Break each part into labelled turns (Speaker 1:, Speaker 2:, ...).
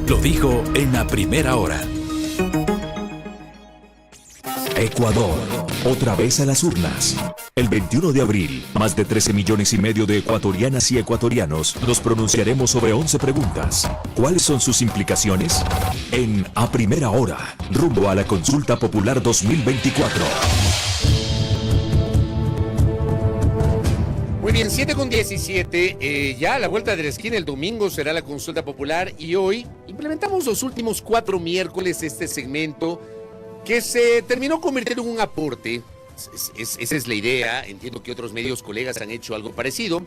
Speaker 1: Lo dijo en la primera hora. Ecuador, otra vez a las urnas. El 21 de abril, más de 13,5 millones de ecuatorianas y ecuatorianos nos pronunciaremos sobre 11 preguntas. ¿Cuáles son sus implicaciones? En A Primera Hora, rumbo a la Consulta Popular 2024.
Speaker 2: Muy bien, 7:17, ya a la vuelta de la esquina el domingo será la consulta popular y hoy implementamos los últimos 4 miércoles este segmento que se terminó convirtiendo en un aporte. Esa es la idea, entiendo que otros medios colegas han hecho algo parecido,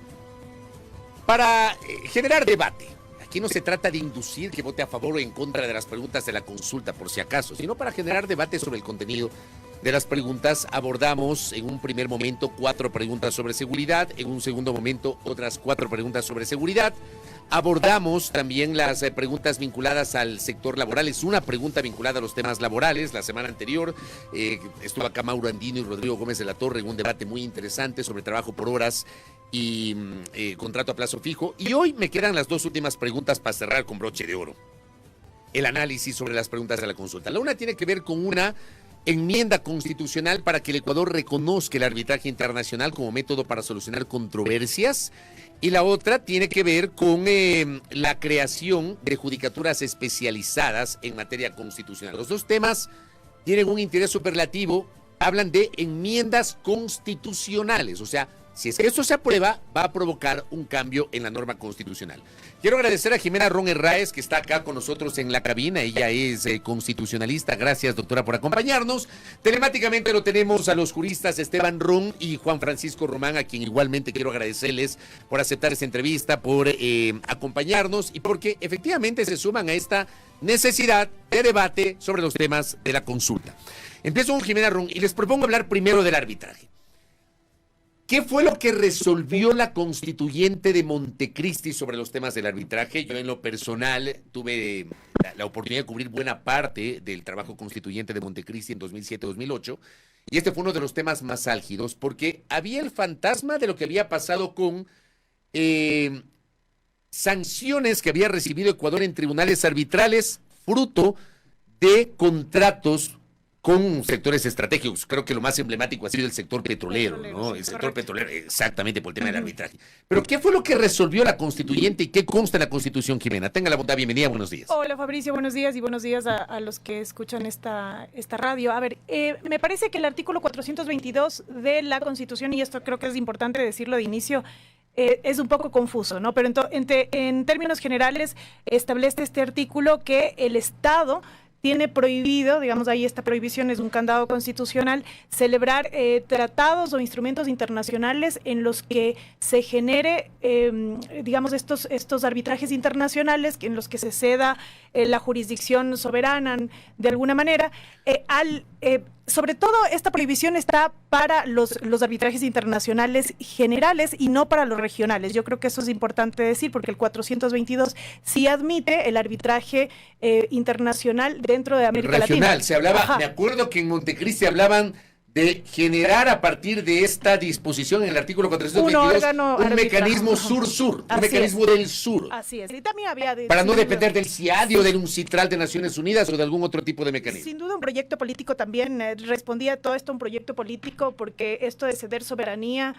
Speaker 2: para generar debate. Aquí no se trata de inducir que vote a favor o en contra de las preguntas de la consulta por si acaso, sino para generar debate sobre el contenido de las preguntas. Abordamos en un primer momento 4 preguntas sobre seguridad, en un segundo momento otras 4 preguntas sobre seguridad. Abordamos también las preguntas vinculadas al sector laboral. Es una pregunta vinculada a los temas laborales. La semana anterior estuvo acá Mauro Andino y Rodrigo Gómez de la Torre en un debate muy interesante sobre trabajo por horas y contrato a plazo fijo. Y hoy me quedan las 2 últimas preguntas para cerrar con broche de oro. El análisis sobre las preguntas de la consulta. La una tiene que ver con una enmienda constitucional para que el Ecuador reconozca el arbitraje internacional como método para solucionar controversias. Y la otra tiene que ver con la creación de judicaturas especializadas en materia constitucional. Los 2 temas tienen un interés superlativo, hablan de enmiendas constitucionales, o sea, si es que esto se aprueba, va a provocar un cambio en la norma constitucional. Quiero agradecer a Jimena Ron Herráez, que está acá con nosotros en la cabina. Ella es constitucionalista. Gracias, doctora, por acompañarnos. Telemáticamente lo tenemos a los juristas Esteban Ron y Juan Francisco Román, a quien igualmente quiero agradecerles por aceptar esta entrevista, por acompañarnos y porque efectivamente se suman a esta necesidad de debate sobre los temas de la consulta. Empiezo con Jimena Ron y les propongo hablar primero del arbitraje. ¿Qué fue lo que resolvió la constituyente de Montecristi sobre los temas del arbitraje? Yo en lo personal tuve la oportunidad de cubrir buena parte del trabajo constituyente de Montecristi en 2007-2008 y este fue uno de los temas más álgidos porque había el fantasma de lo que había pasado con sanciones que había recibido Ecuador en tribunales arbitrales fruto de contratos con sectores estratégicos. Creo que lo más emblemático ha sido el sector petrolero, ¿no?
Speaker 3: Sí,
Speaker 2: el sector
Speaker 3: correcto.
Speaker 2: petrolero, exactamente por el tema del arbitraje. Pero ¿qué fue lo que resolvió la constituyente y qué consta en la Constitución, Jimena? Tenga la bondad, bienvenida, buenos días.
Speaker 3: Hola Fabricio, buenos días y buenos días a los que escuchan esta radio. A ver, me parece que el artículo 422 de la Constitución, y esto creo que es importante decirlo de inicio, es un poco confuso, ¿no? Pero en términos generales establece este artículo que el Estado tiene prohibido, digamos, ahí esta prohibición es un candado constitucional, celebrar tratados o instrumentos internacionales en los que se genere, digamos, estos arbitrajes internacionales, en los que se ceda la jurisdicción soberana de alguna manera, sobre todo esta prohibición está para los arbitrajes internacionales generales y no para los regionales. Yo creo que eso es importante decir porque el 422 sí admite el arbitraje internacional dentro de América
Speaker 2: Regional,
Speaker 3: Latina.
Speaker 2: se hablaba,
Speaker 3: Ajá.
Speaker 2: me acuerdo que en Montecristi hablaban de generar a partir de esta disposición en el artículo 422 un mecanismo sur-sur, un mecanismo del sur.
Speaker 3: Así es. Y también había
Speaker 2: Para no depender del CIADI o del UNCITRAL de Naciones Unidas o de algún otro tipo de mecanismo.
Speaker 3: Sin duda un proyecto político también, respondía a todo esto un proyecto político porque esto de ceder soberanía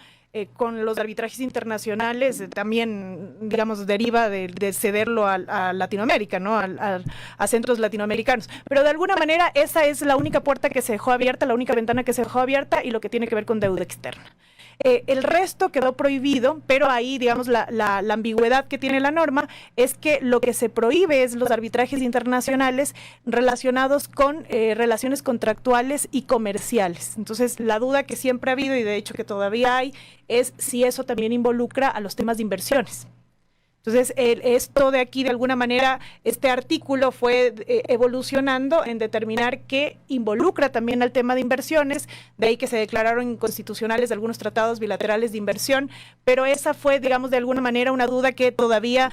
Speaker 3: con los arbitrajes internacionales también, digamos, deriva de cederlo a Latinoamérica, ¿no? A centros latinoamericanos. Pero de alguna manera esa es la única puerta que se dejó abierta, la única ventana que se dejó abierta y lo que tiene que ver con deuda externa. El resto quedó prohibido, pero ahí, digamos, la ambigüedad que tiene la norma es que lo que se prohíbe es los arbitrajes internacionales relacionados con relaciones contractuales y comerciales. Entonces, la duda que siempre ha habido y de hecho que todavía hay es si eso también involucra a los temas de inversiones. Entonces, esto de aquí, de alguna manera, este artículo fue evolucionando en determinar que involucra también al tema de inversiones, de ahí que se declararon inconstitucionales algunos tratados bilaterales de inversión, pero esa fue, digamos, de alguna manera una duda que todavía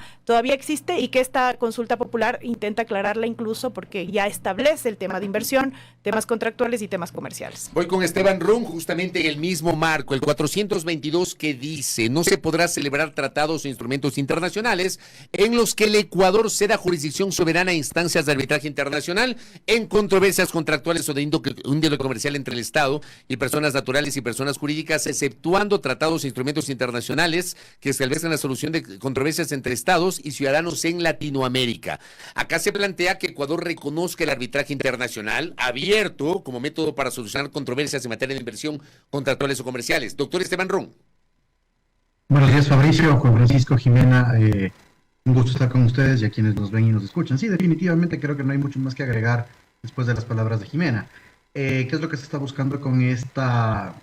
Speaker 3: existe y que esta consulta popular intenta aclararla incluso porque ya establece el tema de inversión, temas contractuales y temas comerciales.
Speaker 2: Voy con Esteban Ron, justamente en el mismo marco, el 422 que dice, no se podrá celebrar tratados o instrumentos internacionales internacionales en los que el Ecuador ceda jurisdicción soberana a instancias de arbitraje internacional en controversias contractuales o de índole comercial entre el Estado y personas naturales y personas jurídicas, exceptuando tratados e instrumentos internacionales que establezcan la solución de controversias entre Estados y ciudadanos en Latinoamérica. Acá se plantea que Ecuador reconozca el arbitraje internacional abierto como método para solucionar controversias en materia de inversión contractuales o comerciales. Doctor Esteban Ron.
Speaker 4: Buenos días, Fabricio, Juan Francisco, Jimena. Un gusto estar con ustedes y a quienes nos ven y nos escuchan. Sí, definitivamente creo que no hay mucho más que agregar después de las palabras de Jimena. ¿Qué es lo que se está buscando con esta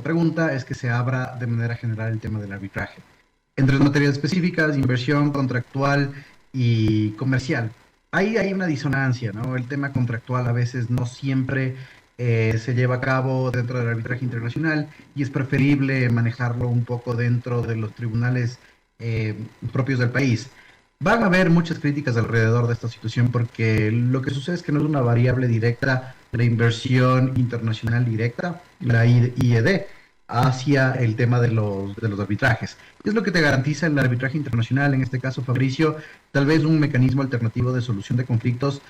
Speaker 4: pregunta? Es que se abra de manera general el tema del arbitraje. En tres materias específicas: inversión, contractual y comercial. Ahí hay una disonancia, ¿no? El tema contractual a veces no siempre se lleva a cabo dentro del arbitraje internacional y es preferible manejarlo un poco dentro de los tribunales propios del país. Van a haber muchas críticas alrededor de esta situación porque lo que sucede es que no es una variable directa la inversión internacional directa, la IED, hacia el tema de los arbitrajes. ¿Qué es lo que te garantiza el arbitraje internacional? En este caso, Fabricio, tal vez un mecanismo alternativo de solución de conflictos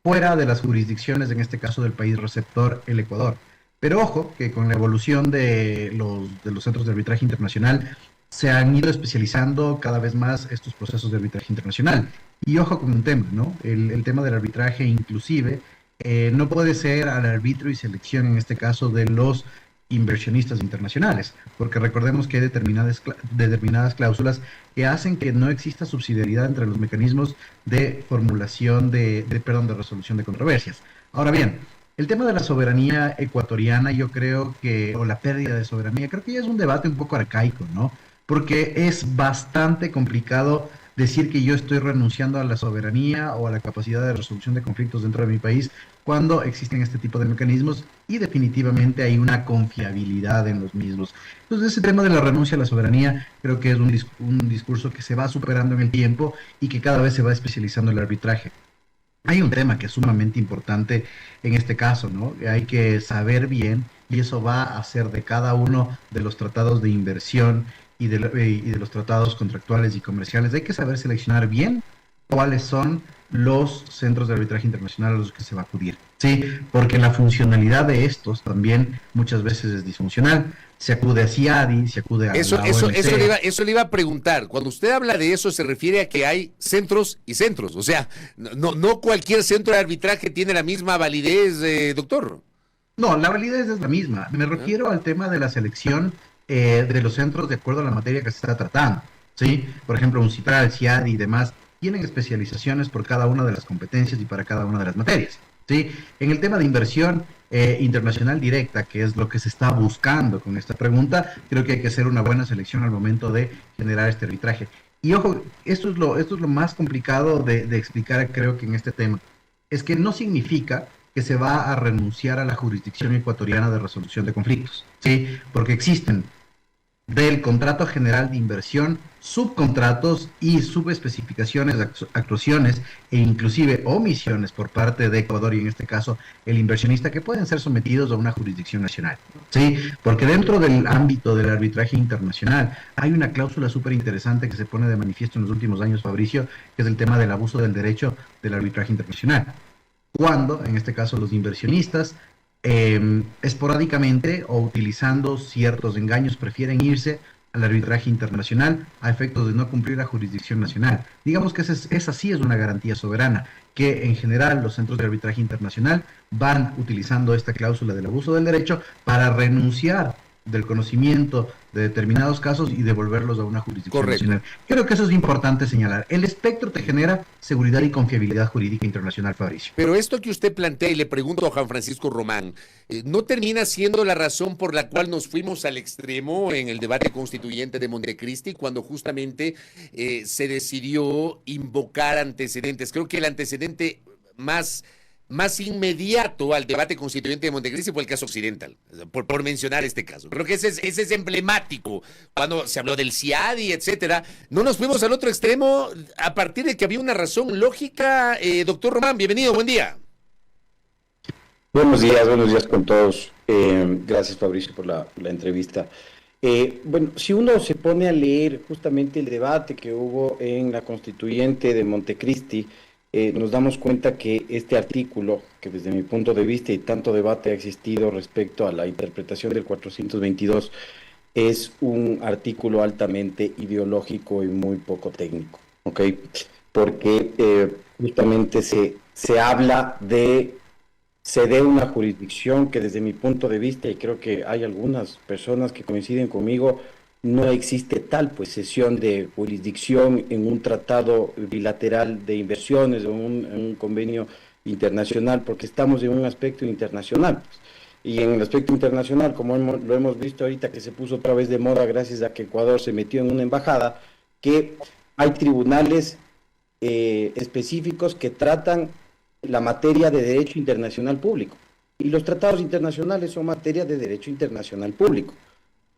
Speaker 4: fuera de las jurisdicciones, en este caso del país receptor, el Ecuador. Pero ojo, que con la evolución de los centros de arbitraje internacional, se han ido especializando cada vez más estos procesos de arbitraje internacional. Y ojo con un tema, ¿no? El tema del arbitraje inclusive no puede ser al arbitrio y selección, en este caso, de los inversionistas internacionales, porque recordemos que hay determinadas cláusulas que hacen que no exista subsidiariedad entre los mecanismos de formulación de resolución de controversias. Ahora bien, el tema de la soberanía ecuatoriana, yo creo que, o la pérdida de soberanía, creo que ya es un debate un poco arcaico, ¿no? Porque es bastante complicado decir que yo estoy renunciando a la soberanía o a la capacidad de resolución de conflictos dentro de mi país cuando existen este tipo de mecanismos y definitivamente hay una confiabilidad en los mismos. Entonces, ese tema de la renuncia a la soberanía creo que es un discurso que se va superando en el tiempo y que cada vez se va especializando en el arbitraje. Hay un tema que es sumamente importante en este caso, ¿no? Hay que saber bien, y eso va a ser de cada uno de los tratados de inversión y de los tratados contractuales y comerciales. Hay que saber seleccionar bien cuáles son los centros de arbitraje internacional a los que se va a acudir, ¿sí? Porque la funcionalidad de estos también muchas veces es disfuncional. Se acude a CIADI, se acude a
Speaker 2: eso le iba a preguntar. Cuando usted habla de eso, se refiere a que hay centros y centros. O sea, no cualquier centro de arbitraje tiene la misma validez, doctor.
Speaker 4: No, la validez es la misma. Me refiero al tema de la selección de los centros de acuerdo a la materia que se está tratando, ¿sí? Por ejemplo, un CIPRAL, CIADI y demás tienen especializaciones por cada una de las competencias y para cada una de las materias, ¿sí? En el tema de inversión internacional directa, que es lo que se está buscando con esta pregunta, creo que hay que hacer una buena selección al momento de generar este arbitraje. Y ojo, esto es lo más complicado de explicar, creo que en este tema, es que no significa que se va a renunciar a la jurisdicción ecuatoriana de resolución de conflictos, ¿sí? Porque existen del contrato general de inversión, subcontratos y subespecificaciones, actuaciones e inclusive omisiones por parte de Ecuador y en este caso el inversionista que pueden ser sometidos a una jurisdicción nacional, ¿sí? Porque dentro del ámbito del arbitraje internacional hay una cláusula súper interesante que se pone de manifiesto en los últimos años, Fabricio, que es el tema del abuso del derecho del arbitraje internacional. Cuando, en este caso, los inversionistas esporádicamente o utilizando ciertos engaños prefieren irse al arbitraje internacional a efectos de no cumplir la jurisdicción nacional. Digamos que esa sí es una garantía soberana, que en general los centros de arbitraje internacional van utilizando esta cláusula del abuso del derecho para renunciar del conocimiento de determinados casos y devolverlos a una jurisdicción nacional. Creo que eso es importante señalar. El espectro te genera seguridad y confiabilidad jurídica internacional, Fabricio.
Speaker 2: Pero esto que usted plantea, y le pregunto a Juan Francisco Román, ¿no termina siendo la razón por la cual nos fuimos al extremo en el debate constituyente de Montecristi, cuando justamente se decidió invocar antecedentes? Creo que el antecedente más inmediato al debate constituyente de Montecristi fue el caso Occidental, por mencionar este caso. Creo que ese es emblemático. Cuando se habló del CIADI, etcétera, no nos fuimos al otro extremo a partir de que había una razón lógica. Doctor Román, bienvenido, buen día.
Speaker 5: Buenos días con todos. Gracias, Fabricio, por la entrevista. Bueno, si uno se pone a leer justamente el debate que hubo en la constituyente de Montecristi, nos damos cuenta que este artículo, que desde mi punto de vista y tanto debate ha existido respecto a la interpretación del 422, es un artículo altamente ideológico y muy poco técnico, ¿ok? Porque justamente se habla de ceder una jurisdicción que desde mi punto de vista, y creo que hay algunas personas que coinciden conmigo, no existe tal pues cesión de jurisdicción en un tratado bilateral de inversiones o en un convenio internacional, porque estamos en un aspecto internacional, pues. Y en el aspecto internacional, como lo hemos visto ahorita que se puso otra vez de moda gracias a que Ecuador se metió en una embajada, que hay tribunales específicos que tratan la materia de derecho internacional público. Y los tratados internacionales son materia de derecho internacional público.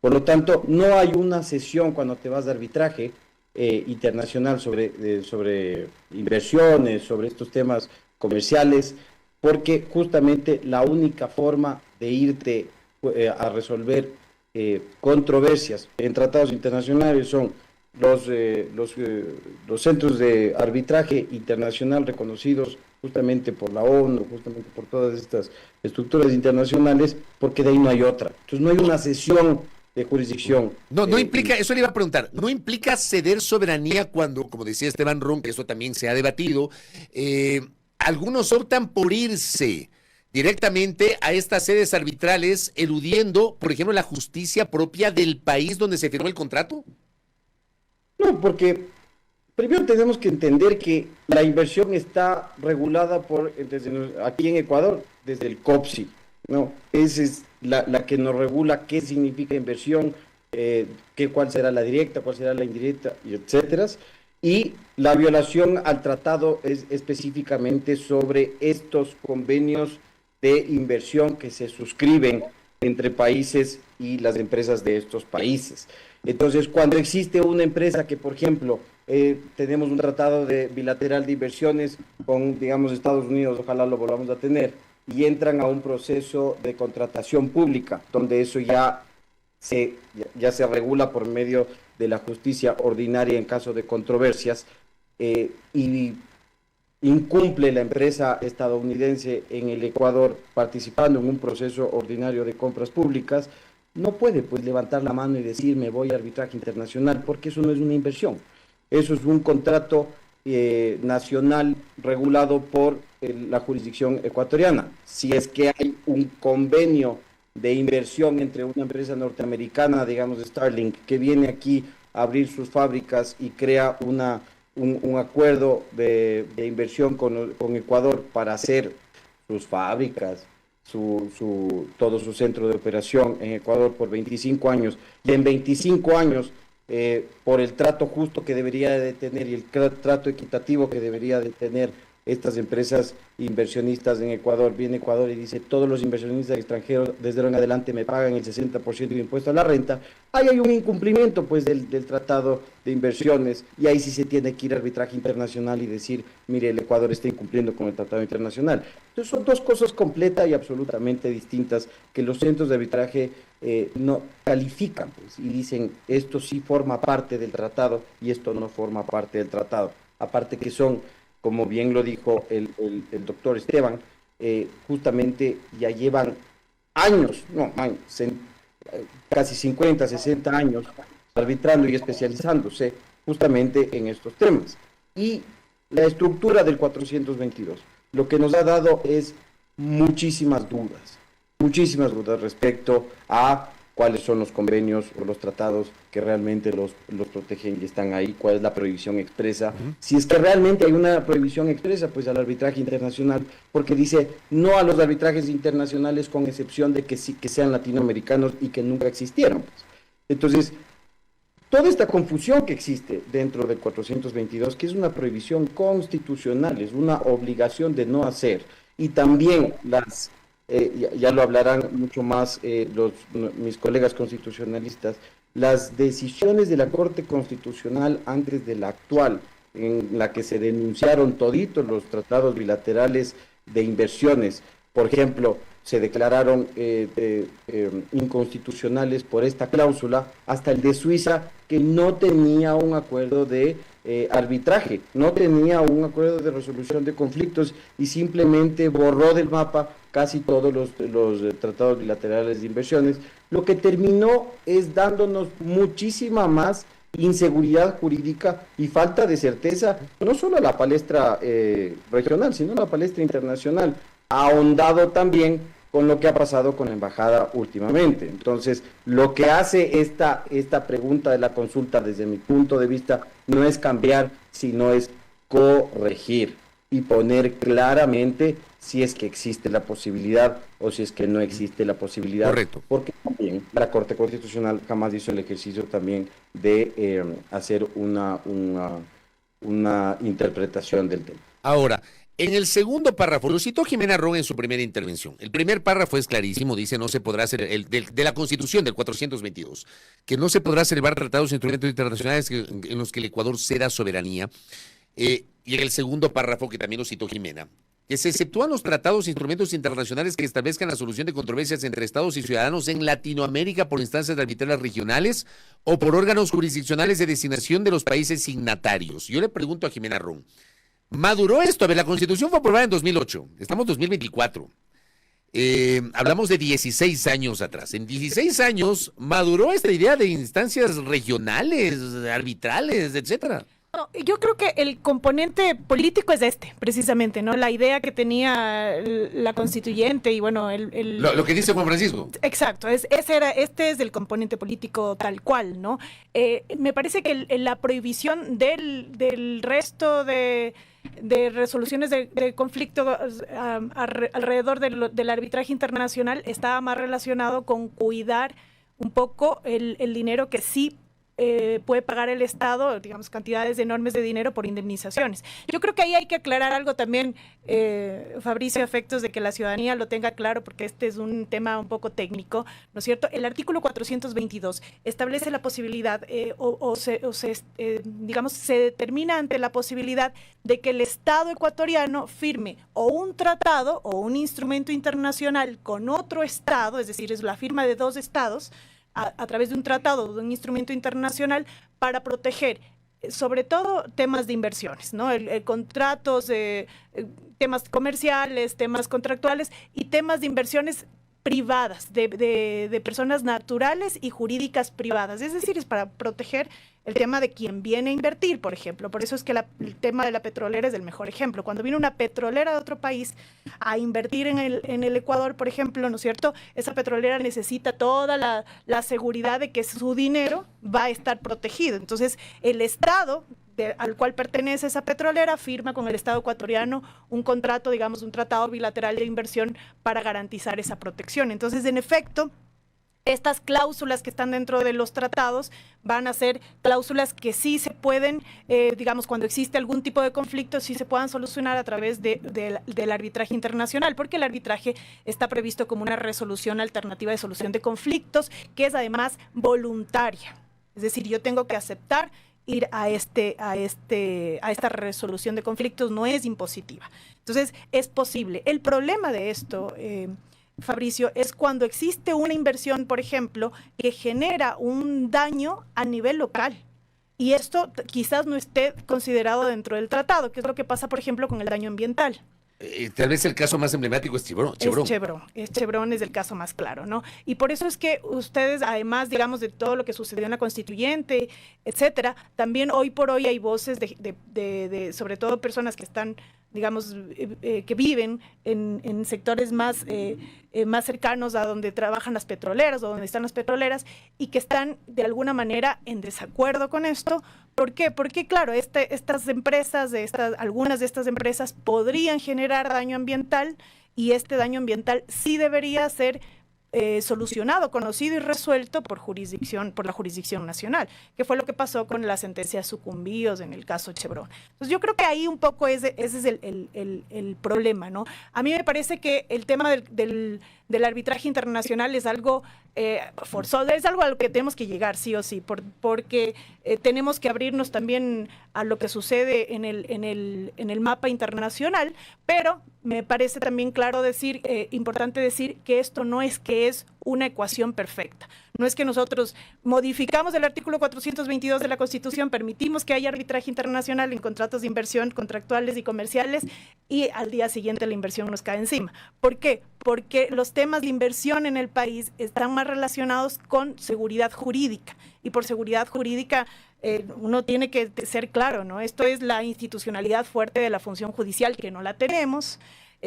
Speaker 5: Por lo tanto, no hay una sesión cuando te vas de arbitraje internacional sobre inversiones, sobre estos temas comerciales, porque justamente la única forma de irte a resolver controversias en tratados internacionales son los centros de arbitraje internacional reconocidos justamente por la ONU, justamente por todas estas estructuras internacionales, porque de ahí no hay otra. Entonces no hay una sesión de jurisdicción.
Speaker 2: No implica, eso le iba a preguntar, no implica ceder soberanía cuando, como decía Esteban Ron, que eso también se ha debatido, algunos optan por irse directamente a estas sedes arbitrales, eludiendo, por ejemplo, la justicia propia del país donde se firmó el contrato.
Speaker 5: No, porque primero tenemos que entender que la inversión está regulada aquí en Ecuador, desde el COPSI, ¿no? Esa es la que nos regula qué significa inversión, cuál será la directa, cuál será la indirecta, y etcétera. Y la violación al tratado es específicamente sobre estos convenios de inversión que se suscriben entre países y las empresas de estos países. Entonces, cuando existe una empresa que, por ejemplo, tenemos un tratado bilateral de inversiones con, digamos, Estados Unidos, ojalá lo volvamos a tener, y entran a un proceso de contratación pública, donde eso ya se regula por medio de la justicia ordinaria en caso de controversias, y incumple la empresa estadounidense en el Ecuador participando en un proceso ordinario de compras públicas, no puede pues levantar la mano y decir me voy a arbitraje internacional, porque eso no es una inversión, eso es un contrato nacional regulado por la jurisdicción ecuatoriana. Si es que hay un convenio de inversión entre una empresa norteamericana, digamos Starlink, que viene aquí a abrir sus fábricas y crea un acuerdo de inversión con Ecuador para hacer sus fábricas, todo su centro de operación en Ecuador por 25 años, y en 25 años, por el trato justo que debería de tener y el trato equitativo que debería de tener estas empresas inversionistas en Ecuador, viene Ecuador y dice todos los inversionistas extranjeros desde ahora en adelante me pagan el 60% de impuesto a la renta, ahí hay un incumplimiento pues del tratado de inversiones, y ahí sí se tiene que ir a arbitraje internacional y decir, mire, el Ecuador está incumpliendo con el tratado internacional. Entonces son dos cosas completas y absolutamente distintas que los centros de arbitraje no califican pues, y dicen esto sí forma parte del tratado y esto no forma parte del tratado, aparte que son, como bien lo dijo el doctor Esteban, justamente ya llevan años, casi 50, 60 años arbitrando y especializándose justamente en estos temas. Y la estructura del 422, lo que nos ha dado es muchísimas dudas respecto a cuáles son los convenios o los tratados que realmente los protegen y están ahí, cuál es la prohibición expresa. Si es que realmente hay una prohibición expresa, pues al arbitraje internacional, porque dice no a los arbitrajes internacionales con excepción de que sí que sean latinoamericanos y que nunca existieron. Pues. Entonces, toda esta confusión que existe dentro del 422, que es una prohibición constitucional, es una obligación de no hacer, y también ya lo hablarán mucho más mis colegas constitucionalistas, las decisiones de la Corte Constitucional antes de la actual, en la que se denunciaron toditos los tratados bilaterales de inversiones, por ejemplo, se declararon inconstitucionales por esta cláusula, hasta el de Suiza, que no tenía un acuerdo de arbitraje, no tenía un acuerdo de resolución de conflictos y simplemente borró del mapa casi todos los tratados bilaterales de inversiones, lo que terminó es dándonos muchísima más inseguridad jurídica y falta de certeza, no solo a la palestra regional, sino a la palestra internacional, ahondado también con lo que ha pasado con la embajada últimamente. Entonces, lo que hace esta pregunta de la consulta, desde mi punto de vista, no es cambiar, sino es corregir y poner claramente si es que existe la posibilidad o si es que no existe la posibilidad.
Speaker 2: Correcto.
Speaker 5: Porque también la Corte Constitucional jamás hizo el ejercicio también de hacer una interpretación del tema.
Speaker 2: Ahora, en el segundo párrafo, lo citó Jimena Ron en su primera intervención. El primer párrafo es clarísimo, dice no se podrá hacer, de la Constitución del 422, que no se podrá celebrar tratados e instrumentos internacionales en los que el Ecuador ceda soberanía. Y en el segundo párrafo, que también lo citó Jimena, que se exceptúan los tratados e instrumentos internacionales que establezcan la solución de controversias entre estados y ciudadanos en Latinoamérica por instancias arbitrarias regionales o por órganos jurisdiccionales de designación de los países signatarios. Yo le pregunto a Jimena Ron, ¿maduró esto? A ver, la Constitución fue aprobada en 2008, estamos en 2024. Hablamos de 16 años atrás. En 16 años maduró esta idea de instancias regionales, arbitrales, etcétera.
Speaker 3: No, yo creo que el componente político es precisamente, ¿no? La idea que tenía la constituyente y bueno,
Speaker 2: Lo que dice Juan Francisco.
Speaker 3: Exacto, este es el componente político tal cual, ¿no? Me parece que la prohibición del resto de resoluciones de conflicto alrededor del arbitraje internacional estaba más relacionado con cuidar un poco el dinero que sí puede pagar el Estado, digamos, cantidades enormes de dinero por indemnizaciones. Yo creo que ahí hay que aclarar algo también, Fabricio, a efectos de que la ciudadanía lo tenga claro, porque este es un tema un poco técnico, ¿no es cierto? El artículo 422 establece la posibilidad, digamos, se determina ante la posibilidad de que el Estado ecuatoriano firme o un tratado o un instrumento internacional con otro Estado, es decir, es la firma de dos Estados, a través de un tratado o de un instrumento internacional para proteger sobre todo temas de inversiones, ¿no? Contratos, temas comerciales, temas contractuales y temas de inversiones privadas, de personas naturales y jurídicas privadas. Es decir, es para proteger el tema de quien viene a invertir, por ejemplo. Por eso es que el tema de la petrolera es el mejor ejemplo. Cuando viene una petrolera de otro país a invertir en el Ecuador, por ejemplo, ¿no es cierto? Esa petrolera necesita toda la seguridad de que su dinero va a estar protegido. Entonces, el Estado al cual pertenece esa petrolera firma con el Estado ecuatoriano un contrato, digamos, un tratado bilateral de inversión para garantizar esa protección. Entonces, en efecto, estas cláusulas que están dentro de los tratados van a ser cláusulas que sí se pueden, digamos, cuando existe algún tipo de conflicto, sí se puedan solucionar a través del arbitraje internacional, porque el arbitraje está previsto como una resolución alternativa de solución de conflictos, que es además voluntaria. Es decir, yo tengo que aceptar ir a esta resolución de conflictos, no es impositiva. Entonces, es posible. El problema de esto, Fabricio, es cuando existe una inversión, por ejemplo, que genera un daño a nivel local. Y esto quizás no esté considerado dentro del tratado, que es lo que pasa, por ejemplo, con el daño ambiental.
Speaker 2: Tal vez el caso más emblemático es Chevron.
Speaker 3: Chevron es el caso más claro, ¿no? Y por eso es que ustedes, además, digamos, de todo lo que sucedió en la constituyente, etcétera, también hoy por hoy hay voces de sobre todo personas que están, digamos, que viven en sectores más cercanos a donde trabajan las petroleras o donde están las petroleras y que están de alguna manera en desacuerdo con esto. ¿Por qué? Porque, claro, estas empresas, algunas de estas empresas podrían generar daño ambiental y este daño ambiental sí debería ser solucionado, conocido y resuelto por la jurisdicción nacional, que fue lo que pasó con la sentencia de Sucumbíos en el caso Chevron. Entonces yo creo que ahí un poco ese es el problema, ¿no? A mí me parece que el tema del arbitraje internacional es algo forzoso, es algo a lo que tenemos que llegar sí o sí, porque tenemos que abrirnos también a lo que sucede en el mapa internacional, pero me parece también claro decir, importante decir que esto no es que es una ecuación perfecta. No es que nosotros modificamos el artículo 422 de la Constitución, permitimos que haya arbitraje internacional en contratos de inversión contractuales y comerciales y al día siguiente la inversión nos cae encima. ¿Por qué? Porque los temas de inversión en el país están más relacionados con seguridad jurídica y por seguridad jurídica uno tiene que ser claro, ¿no? Esto es la institucionalidad fuerte de la función judicial, que no la tenemos.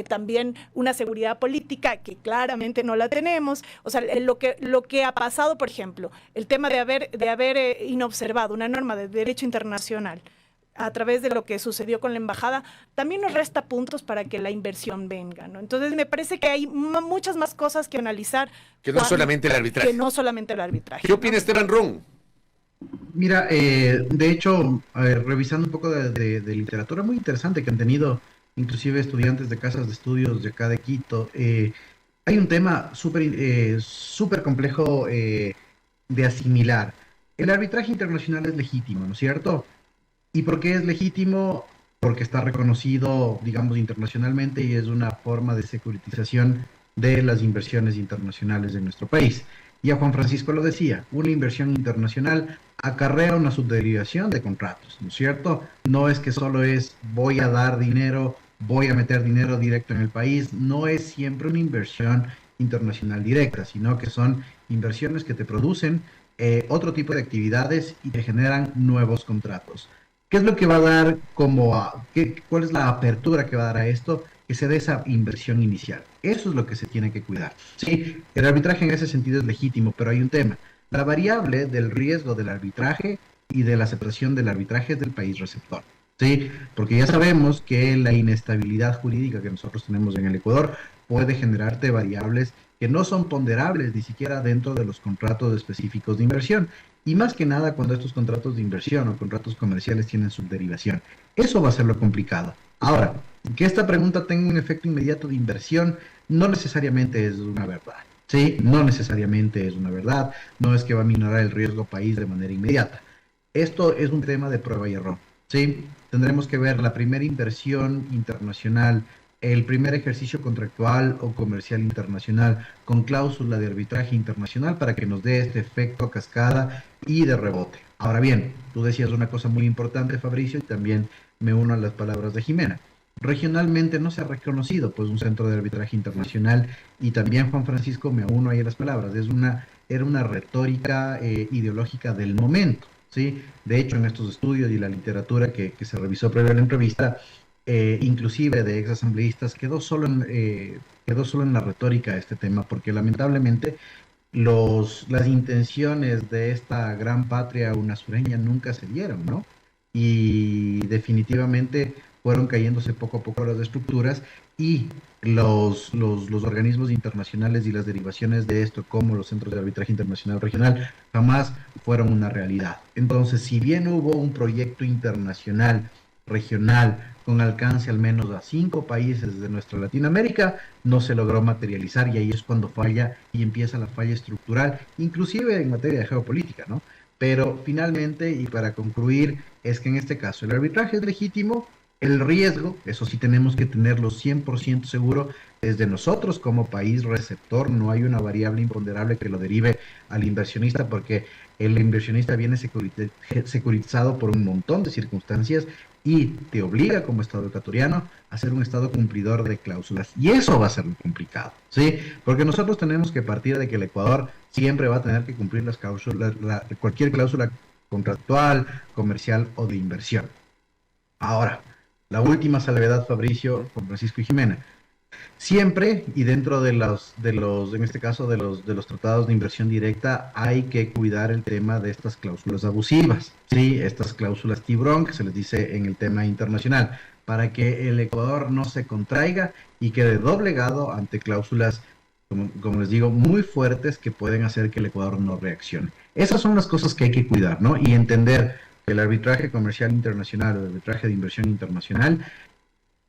Speaker 3: También una seguridad política que claramente no la tenemos. O sea, lo que ha pasado, por ejemplo, el tema de haber inobservado una norma de derecho internacional a través de lo que sucedió con la embajada, también nos resta puntos para que la inversión venga, ¿no? Entonces me parece que hay muchas más cosas que analizar.
Speaker 2: Que no solamente el arbitraje.
Speaker 3: Que no solamente el arbitraje.
Speaker 2: ¿Qué opina Esteban Ron?
Speaker 4: Mira, de hecho, revisando un poco de literatura muy interesante que han tenido inclusive estudiantes de casas de estudios de acá de Quito, hay un tema súper complejo de asimilar. El arbitraje internacional es legítimo, ¿no es cierto? ¿Y por qué es legítimo? Porque está reconocido, digamos, internacionalmente y es una forma de securitización de las inversiones internacionales de nuestro país. Ya Juan Francisco lo decía, una inversión internacional acarrea una subderivación de contratos, ¿no es cierto? No es que solo es voy a dar dinero, voy a meter dinero directo en el país, no es siempre una inversión internacional directa, sino que son inversiones que te producen otro tipo de actividades y te generan nuevos contratos. ¿Qué es lo que va a dar cuál es la apertura que va a dar a esto? Que se dé esa inversión inicial. Eso es lo que se tiene que cuidar. Sí, el arbitraje en ese sentido es legítimo, pero hay un tema. La variable del riesgo del arbitraje y de la aceptación del arbitraje es del país receptor. Sí, porque ya sabemos que la inestabilidad jurídica que nosotros tenemos en el Ecuador puede generarte variables que no son ponderables ni siquiera dentro de los contratos específicos de inversión. Y más que nada cuando estos contratos de inversión o contratos comerciales tienen subderivación. Eso va a ser lo complicado. Ahora, que esta pregunta tenga un efecto inmediato de inversión no necesariamente es una verdad. Sí, no necesariamente es una verdad. No es que va a minorar el riesgo país de manera inmediata. Esto es un tema de prueba y error. Sí, tendremos que ver la primera inversión internacional, el primer ejercicio contractual o comercial internacional con cláusula de arbitraje internacional para que nos dé este efecto cascada y de rebote. Ahora bien, tú decías una cosa muy importante, Fabricio, y también me uno a las palabras de Jimena. Regionalmente no se ha reconocido pues un centro de arbitraje internacional y también, Juan Francisco, me uno ahí a las palabras. Era una retórica ideológica del momento, ¿sí? De hecho, en estos estudios y la literatura que se revisó previo a la entrevista, inclusive de ex asambleístas, quedó solo en la retórica este tema, porque lamentablemente las intenciones de esta gran patria unasureña nunca se dieron, ¿no? Y definitivamente fueron cayéndose poco a poco las estructuras y los organismos internacionales y las derivaciones de esto, como los centros de arbitraje internacional regional, jamás fueron una realidad. Entonces, si bien hubo un proyecto internacional regional con alcance al menos a 5 países de nuestra Latinoamérica, no se logró materializar y ahí es cuando falla y empieza la falla estructural, inclusive en materia de geopolítica, ¿no? Pero finalmente, y para concluir, es que en este caso el arbitraje es legítimo, el riesgo, eso sí tenemos que tenerlo 100% seguro desde nosotros como país receptor, no hay una variable imponderable que lo derive al inversionista porque el inversionista viene securitizado por un montón de circunstancias y te obliga como Estado ecuatoriano a ser un Estado cumplidor de cláusulas. Y eso va a ser muy complicado, ¿sí? Porque nosotros tenemos que partir de que el Ecuador siempre va a tener que cumplir las cláusulas, cualquier cláusula contractual, comercial o de inversión. Ahora, la última salvedad, Fabricio, Juan Francisco y Jimena. Siempre, y dentro en este caso, de los tratados de inversión directa, hay que cuidar el tema de estas cláusulas abusivas, ¿sí? Estas cláusulas tiburón, que se les dice en el tema internacional, para que el Ecuador no se contraiga y quede doblegado ante cláusulas, como les digo, muy fuertes que pueden hacer que el Ecuador no reaccione. Esas son las cosas que hay que cuidar, ¿no? Y entender que el arbitraje comercial internacional o el arbitraje de inversión internacional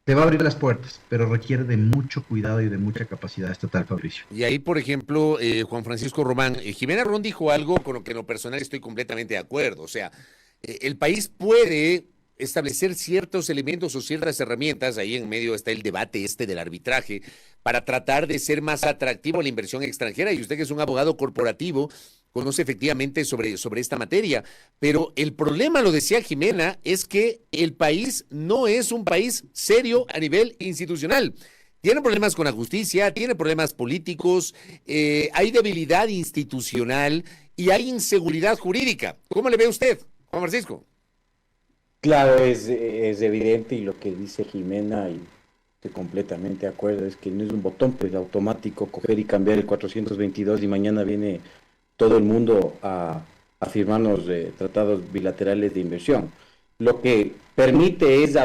Speaker 4: te va a abrir las puertas, pero requiere de mucho cuidado y de mucha capacidad estatal, Fabricio.
Speaker 2: Y ahí, por ejemplo, Juan Francisco Román, Jimena Ron dijo algo con lo que en lo personal estoy completamente de acuerdo. O sea, el país puede establecer ciertos elementos o ciertas herramientas, ahí en medio está el debate del arbitraje, para tratar de ser más atractivo a la inversión extranjera. Y usted, que es un abogado corporativo, conoce efectivamente sobre esta materia. Pero el problema, lo decía Jimena, es que el país no es un país serio a nivel institucional. Tiene problemas con la justicia, tiene problemas políticos, hay debilidad institucional y hay inseguridad jurídica. ¿Cómo le ve usted, Juan Francisco?
Speaker 5: Claro, es evidente, y lo que dice Jimena, y estoy completamente de acuerdo, es que no es un botón pues automático coger y cambiar el 422 y mañana viene todo el mundo a firmarnos tratados bilaterales de inversión. Lo que permite es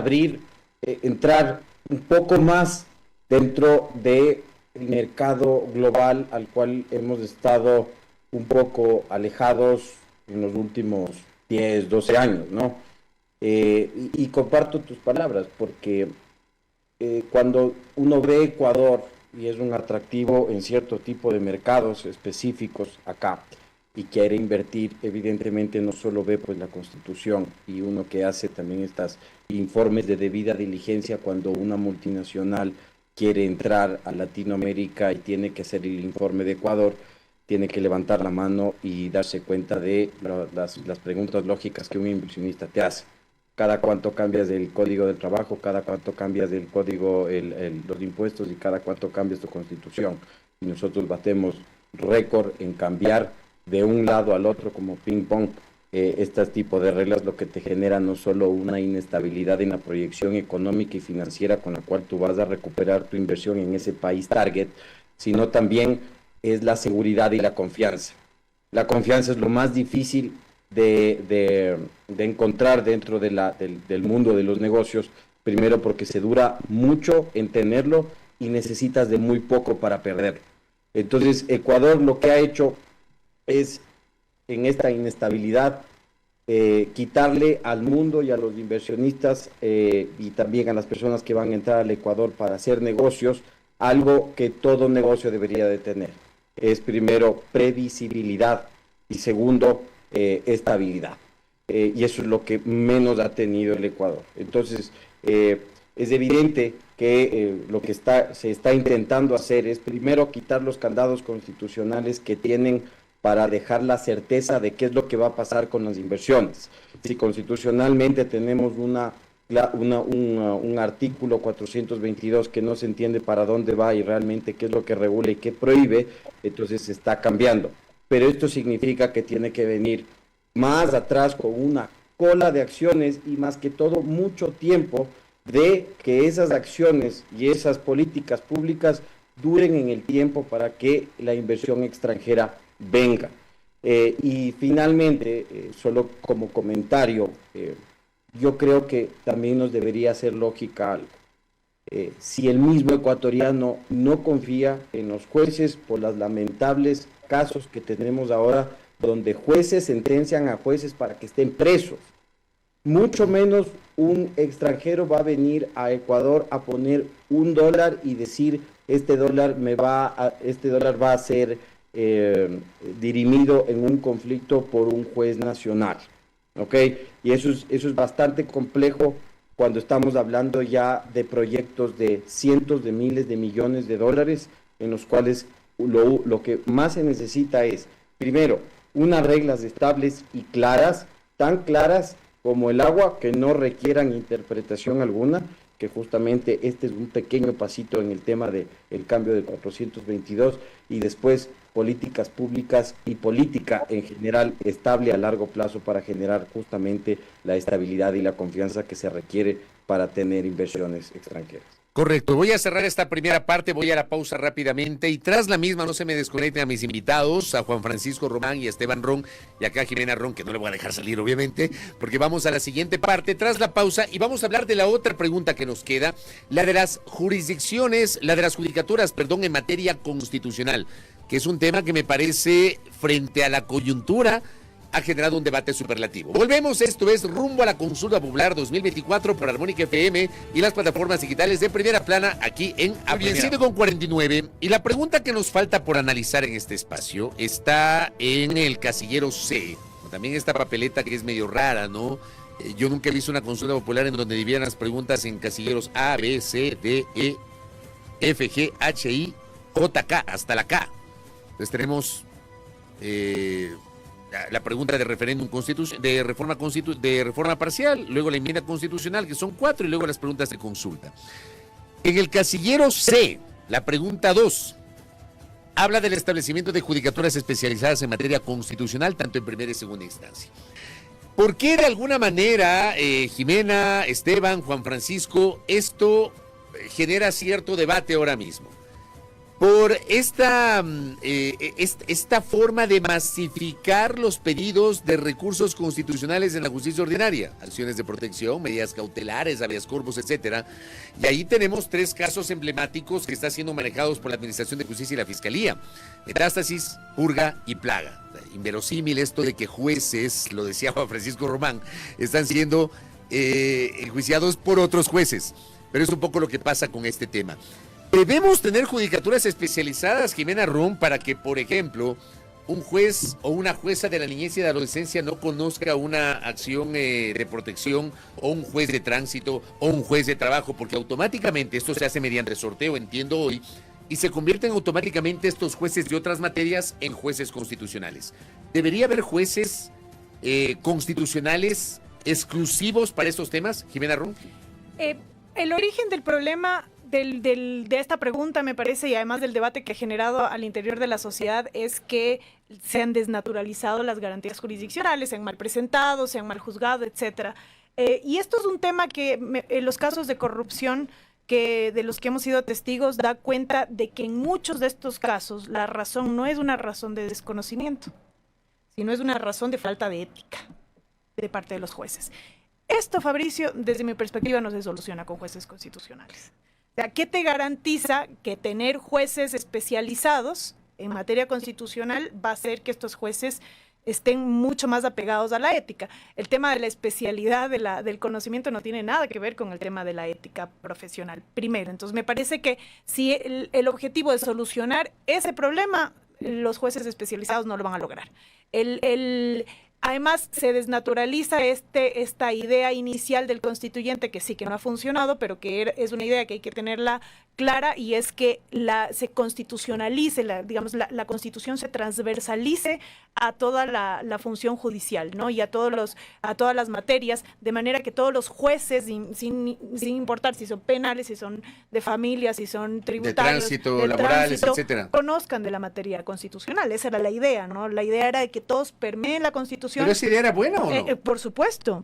Speaker 5: entrar un poco más dentro del mercado global al cual hemos estado un poco alejados en los últimos 10, 12 años, ¿no? Y comparto tus palabras, porque cuando uno ve Ecuador y es un atractivo en cierto tipo de mercados específicos acá y quiere invertir, evidentemente no solo ve pues la Constitución, y uno que hace también estos informes de debida diligencia cuando una multinacional quiere entrar a Latinoamérica y tiene que hacer el informe de Ecuador, tiene que levantar la mano y darse cuenta de las preguntas lógicas que un inversionista te hace. Cada cuánto cambias del código del trabajo, cada cuánto cambias del código, los impuestos, y cada cuánto cambias tu constitución. Y nosotros batemos récord en cambiar de un lado al otro como ping pong. Este tipo de reglas lo que te genera no solo una inestabilidad en la proyección económica y financiera con la cual tú vas a recuperar tu inversión en ese país target, sino también es la seguridad y la confianza. La confianza es lo más difícil de encontrar dentro del mundo de los negocios, primero porque se dura mucho en tenerlo y necesitas de muy poco para perderlo. Entonces, Ecuador lo que ha hecho es, en esta inestabilidad, quitarle al mundo y a los inversionistas y también a las personas que van a entrar al Ecuador para hacer negocios, algo que todo negocio debería de tener. Es primero previsibilidad y segundo estabilidad. Y eso es lo que menos ha tenido el Ecuador. Entonces, es evidente que lo que se está intentando hacer es primero quitar los candados constitucionales que tienen para dejar la certeza de qué es lo que va a pasar con las inversiones. Si constitucionalmente tenemos un artículo 422 que no se entiende para dónde va y realmente qué es lo que regula y qué prohíbe, entonces se está cambiando. Pero esto significa que tiene que venir más atrás con una cola de acciones y más que todo mucho tiempo de que esas acciones y esas políticas públicas duren en el tiempo para que la inversión extranjera venga. Y finalmente, solo como comentario, yo creo que también nos debería hacer lógica algo. Si el mismo ecuatoriano no confía en los jueces por los lamentables casos que tenemos ahora, donde jueces sentencian a jueces para que estén presos, mucho menos un extranjero va a venir a Ecuador a poner $1 y decir este dólar va a ser dirimido en un conflicto por un juez nacional, ¿ok? Y eso es bastante complejo cuando estamos hablando ya de proyectos de cientos de miles de millones de dólares, en los cuales lo que más se necesita es, primero, unas reglas estables y claras, tan claras como el agua, que no requieran interpretación alguna, que justamente este es un pequeño pasito en el tema del cambio de 422, y después políticas públicas y política en general estable a largo plazo para generar justamente la estabilidad y la confianza que se requiere para tener inversiones extranjeras.
Speaker 2: Correcto, voy a cerrar esta primera parte, voy a la pausa rápidamente y tras la misma no se me desconecten a mis invitados, a Juan Francisco Román y a Esteban Ron y acá a Jimena Ron, que no le voy a dejar salir obviamente, porque vamos a la siguiente parte tras la pausa y vamos a hablar de la otra pregunta que nos queda, la de las judicaturas, en materia constitucional, que es un tema que me parece, frente a la coyuntura, ha generado un debate superlativo. Volvemos, esto es Rumbo a la Consulta Popular 2024 por Armónica FM y las plataformas digitales de Primera Plana aquí en Bien 7:49. Y la pregunta que nos falta por analizar en este espacio está en el casillero C. También esta papeleta que es medio rara, ¿no? Yo nunca he visto una consulta popular en donde dividieran las preguntas en casilleros A, B, C, D, E, F, G, H, I, J, K, hasta la K. Entonces tenemos la pregunta de referéndum de reforma parcial, luego la enmienda constitucional, que son 4, y luego las preguntas de consulta. En el casillero C, la pregunta 2, habla del establecimiento de judicaturas especializadas en materia constitucional, tanto en primera y segunda instancia. ¿Por qué de alguna manera, Jimena, Esteban, Juan Francisco, esto genera cierto debate ahora mismo? Por esta forma de masificar los pedidos de recursos constitucionales en la justicia ordinaria, acciones de protección, medidas cautelares, habeas corpus, etcétera. Y ahí tenemos 3 casos emblemáticos que están siendo manejados por la Administración de Justicia y la Fiscalía: metástasis, purga y plaga. Inverosímil esto de que jueces, lo decía Juan Francisco Román, están siendo enjuiciados por otros jueces. Pero es un poco lo que pasa con este tema. Debemos tener judicaturas especializadas, Jimena Rum, para que, por ejemplo, un juez o una jueza de la niñez y de la adolescencia no conozca una acción de protección, o un juez de tránsito, o un juez de trabajo, porque automáticamente esto se hace mediante sorteo, entiendo hoy, y se convierten automáticamente estos jueces de otras materias en jueces constitucionales. ¿Debería haber jueces constitucionales exclusivos para estos temas, Jimena Rum?
Speaker 3: El origen del problema de esta pregunta, me parece, y además del debate que ha generado al interior de la sociedad, es que se han desnaturalizado las garantías jurisdiccionales, se han mal presentado, se han mal juzgado, etcétera. Y esto es un tema que en los casos de corrupción de los que hemos sido testigos da cuenta de que en muchos de estos casos la razón no es una razón de desconocimiento, sino es una razón de falta de ética de parte de los jueces. Esto, Fabricio, desde mi perspectiva no se soluciona con jueces constitucionales. O sea, ¿qué te garantiza que tener jueces especializados en materia constitucional va a hacer que estos jueces estén mucho más apegados a la ética? El tema de la especialidad del conocimiento no tiene nada que ver con el tema de la ética profesional, primero. Entonces, me parece que si el objetivo es solucionar ese problema, los jueces especializados no lo van a lograr. Además, se desnaturaliza esta idea inicial del constituyente, que sí que no ha funcionado, pero que es una idea que hay que tenerla clara, y es que se constitucionalice, la Constitución se transversalice a toda la función judicial, ¿no? Y a todas las materias, de manera que todos los jueces, sin importar si son penales, si son de familia, si son tributarios,
Speaker 2: de tránsito, laborales, etcétera,
Speaker 3: conozcan de la materia constitucional. Esa era la idea, ¿no? La idea era de que todos permeen la Constitución.
Speaker 2: ¿Pero esa idea era buena o no?
Speaker 3: Por supuesto,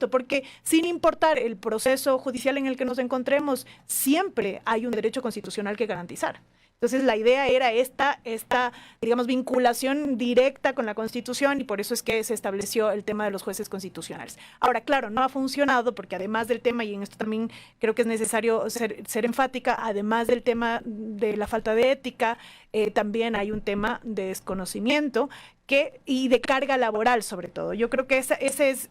Speaker 3: porque sin importar el proceso judicial en el que nos encontremos, siempre hay un derecho constitucional que garantizar. Entonces, la idea era esta, digamos, vinculación directa con la Constitución, y por eso es que se estableció el tema de los jueces constitucionales. Ahora, claro, no ha funcionado porque además del tema, y en esto también creo que es necesario ser enfática, además del tema de la falta de ética, también hay un tema de desconocimiento y de carga laboral, sobre todo. Yo creo que esa es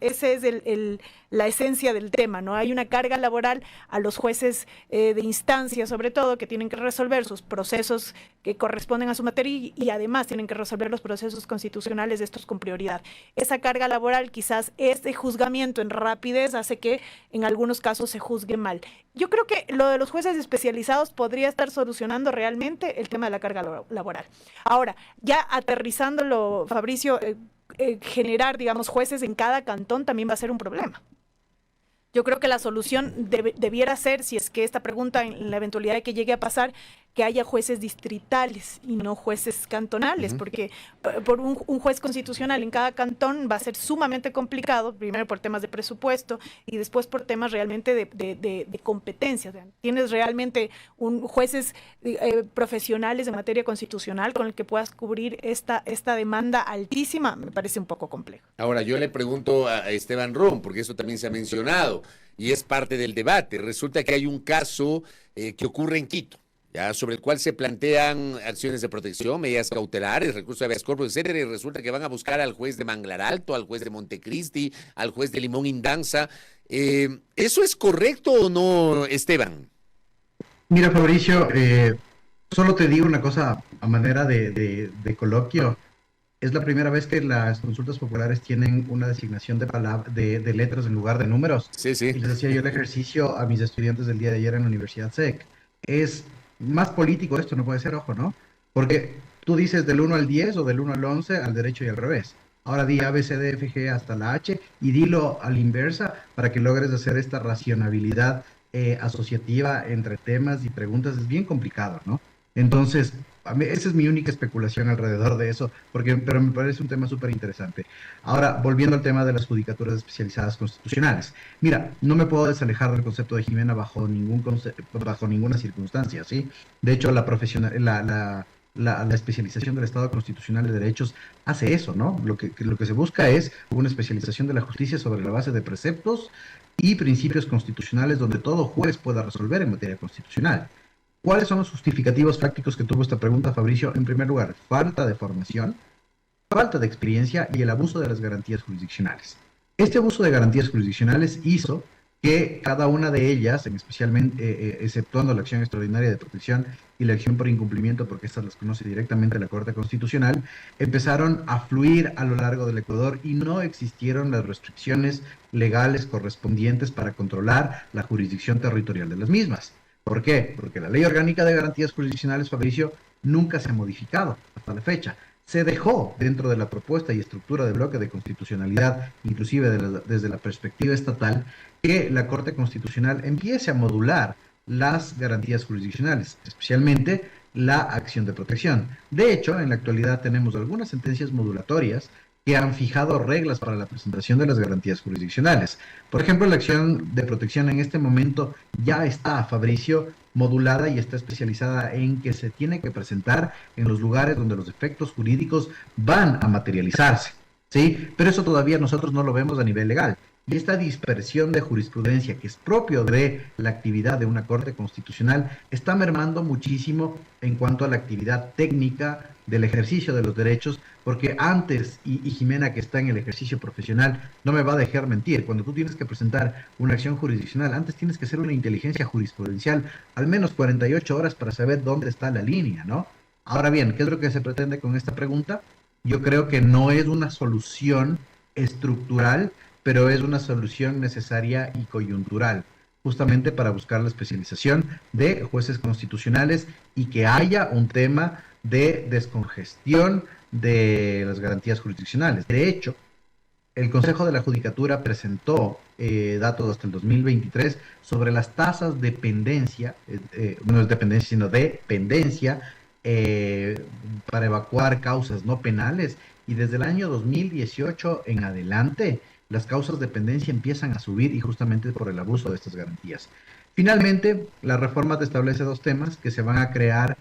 Speaker 3: la esencia del tema, ¿no? Hay una carga laboral a los jueces de instancia, sobre todo, que tienen que resolver sus procesos que corresponden a su materia, y además tienen que resolver los procesos constitucionales de estos con prioridad. Esa carga laboral, quizás ese juzgamiento en rapidez, hace que en algunos casos se juzgue mal. Yo creo que lo de los jueces especializados podría estar solucionando realmente el tema de la carga laboral. Ahora, ya aterrizándolo, Fabricio, generar, digamos, jueces en cada cantón también va a ser un problema. Yo creo que la solución debiera ser, si es que esta pregunta, en la eventualidad de que llegue a pasar, que haya jueces distritales y no jueces cantonales, porque por un juez constitucional en cada cantón va a ser sumamente complicado, primero por temas de presupuesto y después por temas realmente de competencia. O sea, tienes realmente jueces profesionales de materia constitucional con el que puedas cubrir esta demanda altísima, me parece un poco complejo.
Speaker 2: Ahora, yo le pregunto a Esteban Rum, porque eso también se ha mencionado y es parte del debate. Resulta que hay un caso que ocurre en Quito, ya, sobre el cual se plantean acciones de protección, medidas cautelares, recursos de habeas corpus, etcétera, y resulta que van a buscar al juez de Manglar Alto, al juez de Montecristi, al juez de Limón Indanza. ¿Eso es correcto o no, Esteban?
Speaker 4: Mira, Fabricio, solo te digo una cosa a manera de coloquio. Es la primera vez que las consultas populares tienen una designación de letras en lugar de números.
Speaker 2: Sí, sí.
Speaker 4: Y les decía yo el ejercicio a mis estudiantes del día de ayer en la Universidad SEC. Es más político esto, no puede ser, ojo, ¿no? Porque tú dices del 1 al 10 o del 1 al 11 al derecho y al revés. Ahora di A, B, C, D, F, G hasta la H y dilo a la inversa para que logres hacer esta racionalidad asociativa entre temas y preguntas. Es bien complicado, ¿no? Entonces, esa es mi única especulación alrededor de eso, pero me parece un tema súper interesante. Ahora, volviendo al tema de las judicaturas especializadas constitucionales. Mira, no me puedo desalejar del concepto de Jimena bajo ninguna circunstancia, ¿sí? De hecho, la especialización del Estado Constitucional de Derechos hace eso, ¿no? Lo que se busca es una especialización de la justicia sobre la base de preceptos y principios constitucionales donde todo juez pueda resolver en materia constitucional. ¿Cuáles son los justificativos fácticos que tuvo esta pregunta, Fabricio? En primer lugar, falta de formación, falta de experiencia y el abuso de las garantías jurisdiccionales. Este abuso de garantías jurisdiccionales hizo que cada una de ellas, especialmente exceptuando la acción extraordinaria de protección y la acción por incumplimiento, porque estas las conoce directamente la Corte Constitucional, empezaron a fluir a lo largo del Ecuador y no existieron las restricciones legales correspondientes para controlar la jurisdicción territorial de las mismas. ¿Por qué? Porque la Ley Orgánica de Garantías Jurisdiccionales, Fabricio, nunca se ha modificado hasta la fecha. Se dejó dentro de la propuesta y estructura de bloque de constitucionalidad, inclusive desde la perspectiva estatal, que la Corte Constitucional empiece a modular las garantías jurisdiccionales, especialmente la acción de protección. De hecho, en la actualidad tenemos algunas sentencias modulatorias que han fijado reglas para la presentación de las garantías jurisdiccionales. Por ejemplo, la acción de protección en este momento ya está, Fabricio, modulada y está especializada en que se tiene que presentar en los lugares donde los efectos jurídicos van a materializarse, ¿sí? Pero eso todavía nosotros no lo vemos a nivel legal. Y esta dispersión de jurisprudencia que es propio de la actividad de una Corte Constitucional está mermando muchísimo en cuanto a la actividad técnica del ejercicio de los derechos, porque antes, y Jimena que está en el ejercicio profesional, no me va a dejar mentir, cuando tú tienes que presentar una acción jurisdiccional, antes tienes que hacer una inteligencia jurisprudencial, al menos 48 horas para saber dónde está la línea, ¿no? Ahora bien, ¿qué es lo que se pretende con esta pregunta? Yo creo que no es una solución estructural, pero es una solución necesaria y coyuntural, justamente para buscar la especialización de jueces constitucionales y que haya un tema de descongestión de las garantías jurisdiccionales. De hecho, el Consejo de la Judicatura presentó datos hasta el 2023 sobre las tasas de pendencia, no es dependencia, sino de pendencia, para evacuar causas no penales, y desde el año 2018 en adelante, las causas de pendencia empiezan a subir y justamente por el abuso de estas garantías. Finalmente, la reforma te establece dos temas que se van a crear,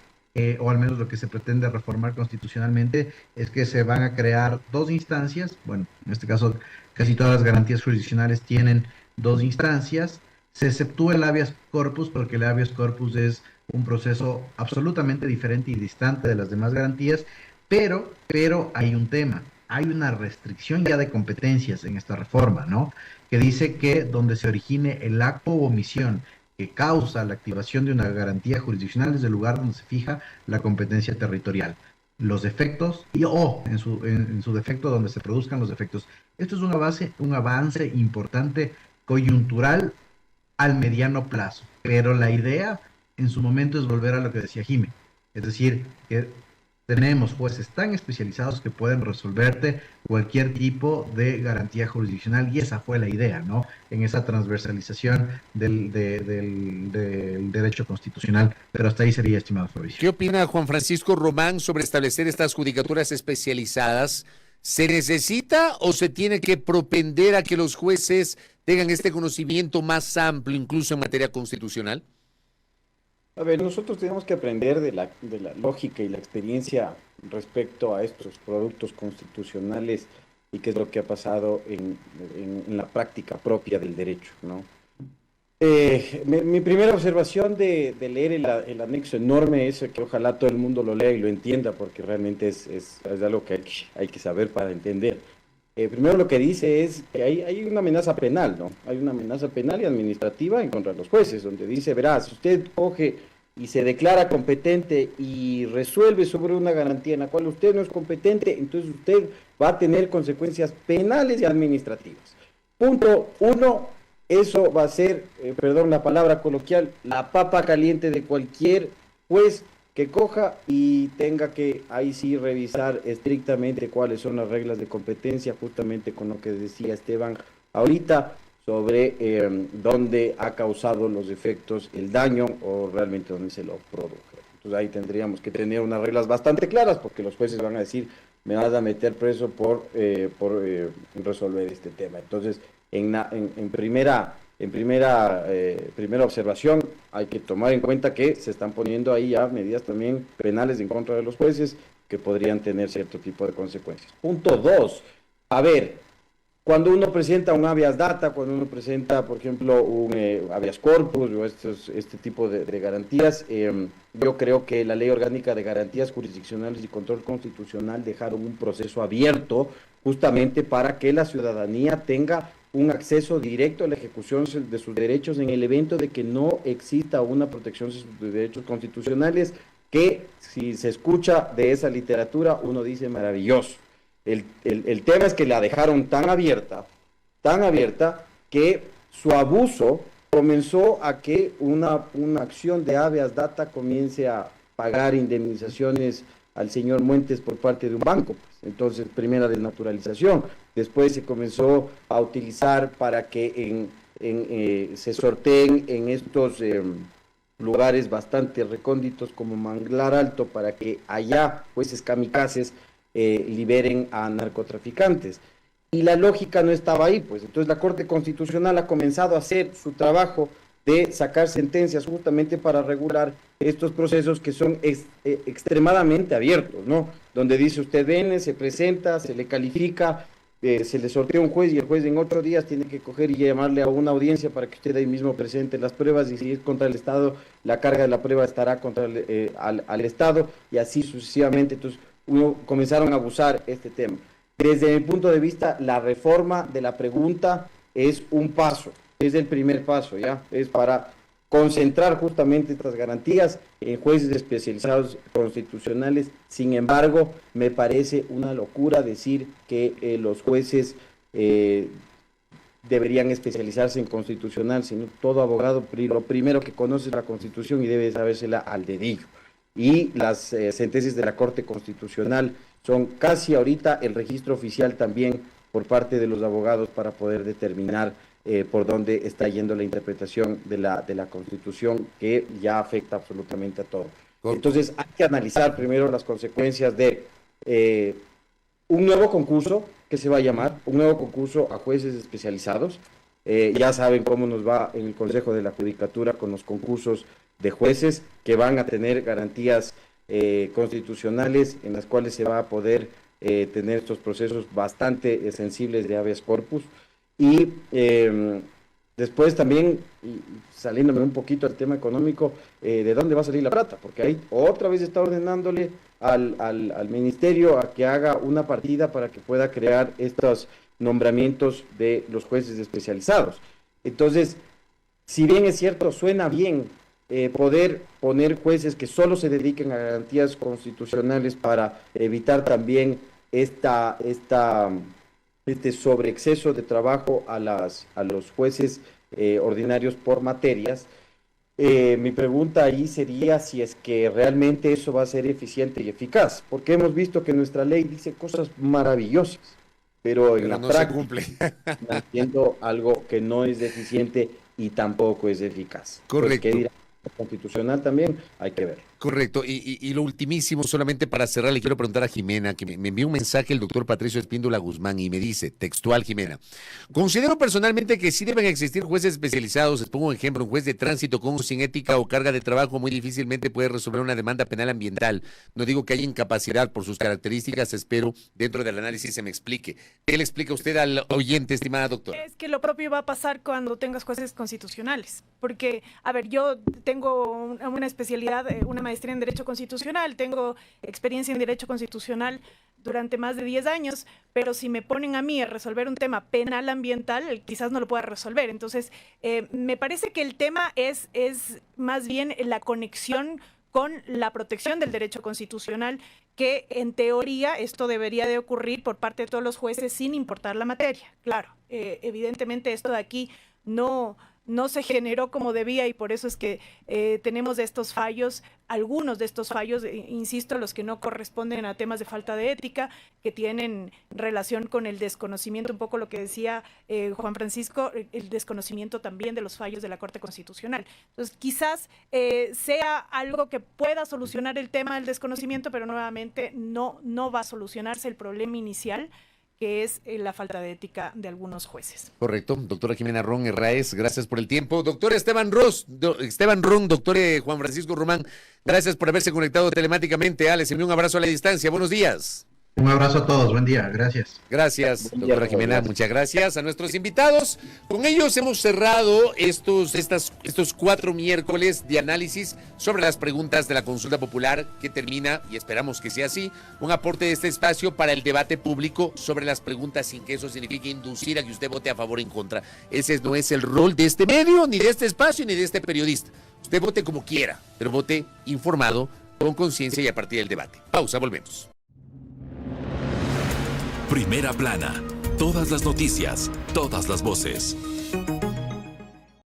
Speaker 4: o al menos lo que se pretende reformar constitucionalmente, es que se van a crear dos instancias. Bueno, en este caso, casi todas las garantías jurisdiccionales tienen dos instancias. Se exceptúa el habeas corpus, porque el habeas corpus es un proceso absolutamente diferente y distante de las demás garantías, pero hay un tema. Hay una restricción ya de competencias en esta reforma, ¿no? Que dice que donde se origine el acto o omisión que causa la activación de una garantía jurisdiccional es el lugar donde se fija la competencia territorial. Los defectos, en su defecto donde se produzcan los defectos. Esto es un avance importante coyuntural al mediano plazo, pero la idea en su momento es volver a lo que decía Jimé, es decir, que tenemos jueces tan especializados que pueden resolverte cualquier tipo de garantía jurisdiccional y esa fue la idea, ¿no? En esa transversalización del derecho constitucional, pero hasta ahí sería, estimado Fabricio.
Speaker 2: ¿Qué opina Juan Francisco Román sobre establecer estas judicaturas especializadas? ¿Se necesita o se tiene que propender a que los jueces tengan este conocimiento más amplio, incluso en materia constitucional?
Speaker 5: A ver, nosotros tenemos que aprender de la lógica y la experiencia respecto a estos productos constitucionales y qué es lo que ha pasado en la práctica propia del derecho, ¿no? Mi primera observación de leer el anexo enorme es que ojalá todo el mundo lo lea y lo entienda, porque realmente es algo que hay que saber para entender. Primero lo que dice es que hay una amenaza penal, ¿no? Hay una amenaza penal y administrativa en contra de los jueces, donde dice, verás, si usted coge y se declara competente y resuelve sobre una garantía en la cual usted no es competente, entonces usted va a tener consecuencias penales y administrativas. Punto uno, eso va a ser, perdón la palabra coloquial, la papa caliente de cualquier juez que coja y tenga que ahí sí revisar estrictamente cuáles son las reglas de competencia, justamente con lo que decía Esteban ahorita, sobre dónde ha causado los efectos, el daño o realmente dónde se lo produjo. Entonces ahí tendríamos que tener unas reglas bastante claras porque los jueces van a decir, me vas a meter preso por resolver este tema. Entonces, en primera observación, hay que tomar en cuenta que se están poniendo ahí ya medidas también penales en contra de los jueces que podrían tener cierto tipo de consecuencias. Punto 2. A ver, cuando uno presenta un habeas data, cuando uno presenta, por ejemplo, un habeas corpus o este tipo de garantías, yo creo que la Ley Orgánica de Garantías Jurisdiccionales y Control Constitucional dejaron un proceso abierto justamente para que la ciudadanía tenga un acceso directo a la ejecución de sus derechos en el evento de que no exista una protección de sus derechos constitucionales, que si se escucha de esa literatura uno dice maravilloso. El tema es que la dejaron tan abierta, que su abuso comenzó a que una acción de habeas data comience a pagar indemnizaciones al señor Muentes por parte de un banco. Entonces, primera desnaturalización. Después se comenzó a utilizar para que se sorteen en estos lugares bastante recónditos como Manglar Alto, para que allá jueces kamikazes liberen a narcotraficantes. Y la lógica no estaba ahí, pues. Entonces la Corte Constitucional ha comenzado a hacer su trabajo de sacar sentencias justamente para regular estos procesos que son extremadamente abiertos, ¿no? Donde dice usted viene, se presenta, se le califica, se le sortea un juez y el juez en 8 días tiene que coger y llamarle a una audiencia para que usted ahí mismo presente las pruebas, y si es contra el Estado, la carga de la prueba estará contra al Estado, y así sucesivamente. Entonces comenzaron a abusar este tema. Desde mi punto de vista, la reforma de la pregunta es un paso, es el primer paso, ¿ya? Es para concentrar justamente estas garantías en jueces especializados constitucionales. Sin embargo, me parece una locura decir que los jueces deberían especializarse en constitucional, sino todo abogado lo primero que conoce es la Constitución y debe sabérsela al dedillo. Y las sentencias de la Corte Constitucional son casi ahorita el registro oficial también por parte de los abogados para poder determinar por dónde está yendo la interpretación de la Constitución, que ya afecta absolutamente a todo. Entonces hay que analizar primero las consecuencias de un nuevo concurso que se va a llamar, un nuevo concurso a jueces especializados. Ya saben cómo nos va en el Consejo de la Judicatura con los concursos de jueces que van a tener garantías constitucionales en las cuales se va a poder tener estos procesos bastante sensibles de habeas corpus. Y después también, saliéndome un poquito al tema económico, ¿de dónde va a salir la plata? Porque ahí otra vez está ordenándole al ministerio a que haga una partida para que pueda crear estos nombramientos de los jueces especializados. Entonces, si bien es cierto, suena bien poder poner jueces que solo se dediquen a garantías constitucionales para evitar también este sobreexceso de trabajo a los jueces ordinarios por materias. Mi pregunta ahí sería si es que realmente eso va a ser eficiente y eficaz, porque hemos visto que nuestra ley dice cosas maravillosas, pero en la
Speaker 2: no
Speaker 5: práctica
Speaker 2: se cumple.
Speaker 5: está haciendo algo que no es eficiente y tampoco es eficaz.
Speaker 2: Correcto.
Speaker 5: Pues, ¿qué dirá? Constitucional también hay que ver.
Speaker 2: Correcto. Y lo ultimísimo, solamente para cerrar, le quiero preguntar a Jimena, que me envió un mensaje el doctor Patricio Espíndola Guzmán y me dice, textual, Jimena: considero personalmente que sí deben existir jueces especializados. Les pongo un ejemplo: un juez de tránsito con o sin ética o carga de trabajo muy difícilmente puede resolver una demanda penal ambiental. No digo que haya incapacidad por sus características, espero dentro del análisis se me explique. ¿Qué le explica usted al oyente, estimada doctora?
Speaker 3: Es que lo propio va a pasar cuando tengas jueces constitucionales, porque, a ver, yo tengo una especialidad, una maestría en Derecho Constitucional, tengo experiencia en Derecho Constitucional, durante más de 10 años, pero si me ponen a mí a resolver un tema penal ambiental, quizás no lo pueda resolver. Entonces, me parece que el tema es más bien la conexión con la protección del derecho constitucional, que en teoría esto debería de ocurrir por parte de todos los jueces sin importar la materia. Claro, evidentemente esto de aquí no se generó como debía y por eso es que tenemos estos fallos, algunos de estos fallos, insisto, los que no corresponden a temas de falta de ética, que tienen relación con el desconocimiento, un poco lo que decía Juan Francisco, el desconocimiento también de los fallos de la Corte Constitucional. Entonces, quizás sea algo que pueda solucionar el tema del desconocimiento, pero nuevamente no va a solucionarse el problema inicial, que es la falta de ética de algunos jueces.
Speaker 2: Correcto. Doctora Jimena Ron Herráez, gracias por el tiempo. Doctor Esteban Ron, doctor Juan Francisco Román, gracias por haberse conectado telemáticamente. Les envío un abrazo a la distancia. Buenos días.
Speaker 4: Un abrazo a todos, buen día, gracias.
Speaker 2: Gracias, doctora Jimena, muchas gracias a nuestros invitados. Con ellos hemos cerrado estos 4 miércoles de análisis sobre las preguntas de la consulta popular, que termina, y esperamos que sea así, un aporte de este espacio para el debate público sobre las preguntas, sin que eso signifique inducir a que usted vote a favor o en contra. Ese no es el rol de este medio, ni de este espacio, ni de este periodista. Usted vote como quiera, pero vote informado, con conciencia y a partir del debate. Pausa, volvemos.
Speaker 1: Primera plana. Todas las noticias, todas las voces.